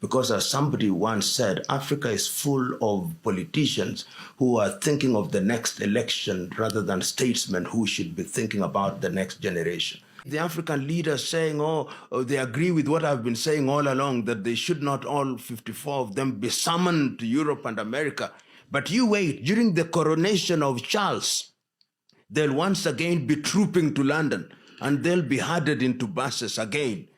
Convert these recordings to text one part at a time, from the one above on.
Because as somebody once said, Africa is full of politicians who are thinking of the next election rather than statesmen who should be thinking about the next generation. The African leaders saying, they agree with what I've been saying all along, that they should not all 54 of them be summoned to Europe and America. But you wait, during the coronation of Charles, they'll once again be trooping to London and they'll be herded into buses again.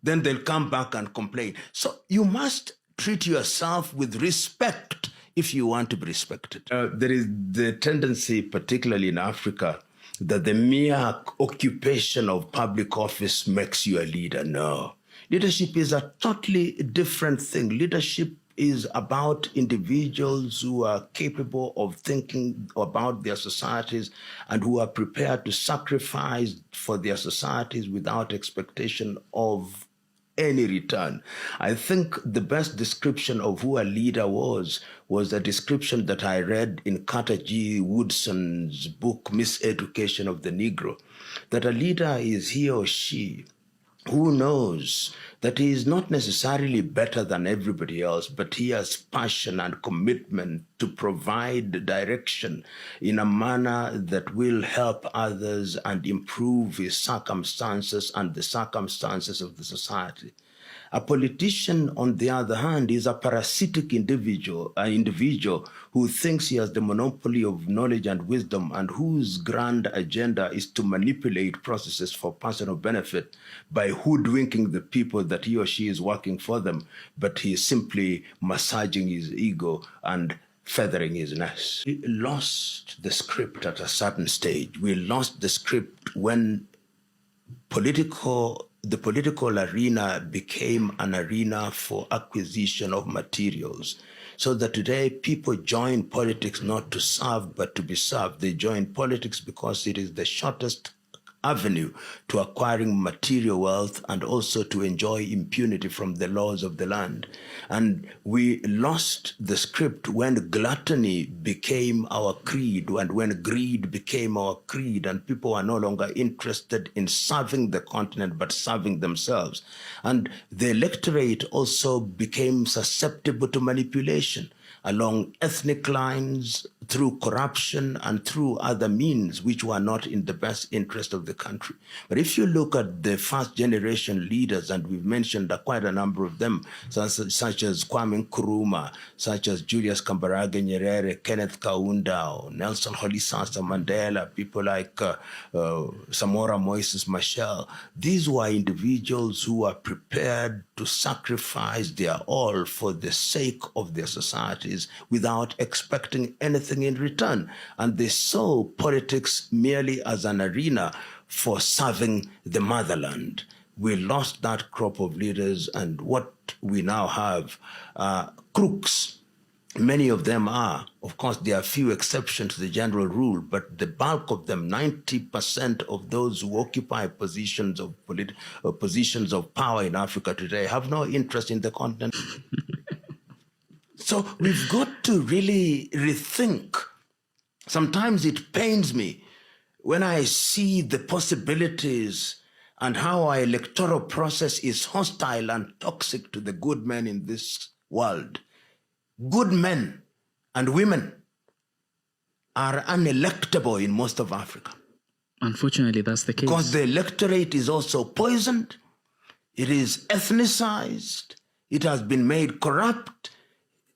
Then they'll come back and complain. So you must treat yourself with respect if you want to be respected. There is the tendency, particularly in Africa, that the mere occupation of public office makes you a leader. No. Leadership is a totally different thing. Leadership is about individuals who are capable of thinking about their societies and who are prepared to sacrifice for their societies without expectation of any return. I think the best description of who a leader was a description that I read in Carter G. Woodson's book, Miseducation of the Negro, that a leader is he or she who knows that he is not necessarily better than everybody else, but he has passion and commitment to provide direction in a manner that will help others and improve his circumstances and the circumstances of the society. A politician, on the other hand, is a parasitic individual, an individual who thinks he has the monopoly of knowledge and wisdom and whose grand agenda is to manipulate processes for personal benefit by hoodwinking the people that he or she is working for them, but he is simply massaging his ego and feathering his nest. We lost the script at a certain stage. We lost the script when the political arena became an arena for acquisition of materials. So that today people join politics not to serve, but to be served. They join politics because it is the shortest avenue to acquiring material wealth and also to enjoy impunity from the laws of the land. And we lost the script when gluttony became our creed and when greed became our creed, and people are no longer interested in serving the continent but serving themselves. And the electorate also became susceptible to manipulation along ethnic lines, through corruption, and through other means which were not in the best interest of the country. But if you look at the first generation leaders, and we've mentioned quite a number of them, such as Kwame Nkrumah, such as Julius Kambarage Nyerere, Kenneth Kaunda, Nelson Rolihlahla Mandela, people like Samora Moises Machel, these were individuals who were prepared to sacrifice their all for the sake of their societies without expecting anything in return. And they saw politics merely as an arena for serving the motherland. We lost that crop of leaders, and what we now have are crooks. Many of them are. Of course, there are few exceptions to the general rule, but the bulk of them, 90% of those who occupy positions of power in Africa today, have no interest in the continent. So we've got to really rethink. Sometimes it pains me when I see the possibilities and how our electoral process is hostile and toxic to the good men in this world. Good men and women are unelectable in most of Africa. Unfortunately, that's the case. Because the electorate is also poisoned. It is ethnicized. It has been made corrupt.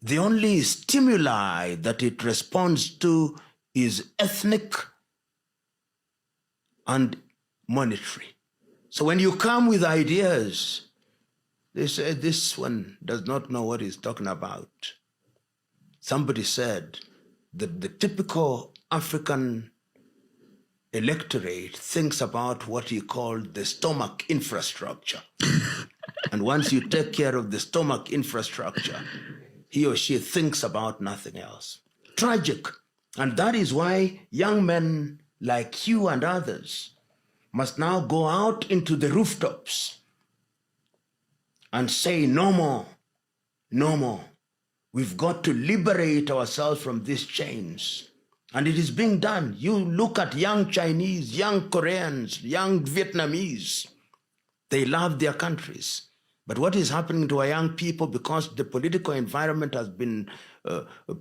The only stimuli that it responds to is ethnic and monetary. So when you come with ideas, they say this one does not know what he's talking about. Somebody said that the typical African electorate thinks about what he called the stomach infrastructure. And once you take care of the stomach infrastructure, he or she thinks about nothing else. Tragic. And that is why young men like you and others must now go out into the rooftops and say, no more, no more. We've got to liberate ourselves from these chains. And it is being done. You look at young Chinese, young Koreans, young Vietnamese. They love their countries. But what is happening to our young people, because the political environment has been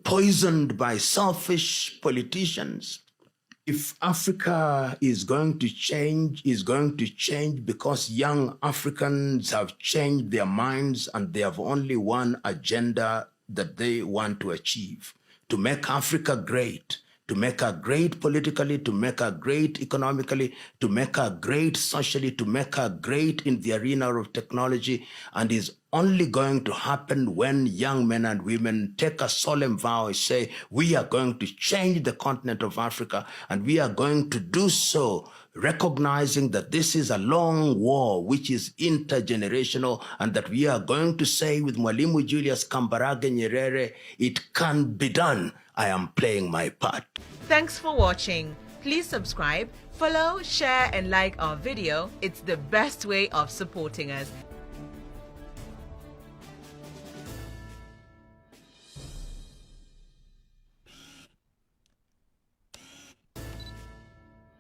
poisoned by selfish politicians? If Africa is going to change because young Africans have changed their minds and they have only one agenda that they want to achieve: to make Africa great, to make her great politically, to make her great economically, to make her great socially, to make her great in the arena of technology, and is only going to happen when young men and women take a solemn vow and say, we are going to change the continent of Africa, and we are going to do so recognizing that this is a long war which is intergenerational, and that we are going to say with Mwalimu Julius Kambarage Nyerere, it can be done. I am playing my part. Thanks for watching. Please subscribe, follow, share and like our video. It's the best way of supporting us.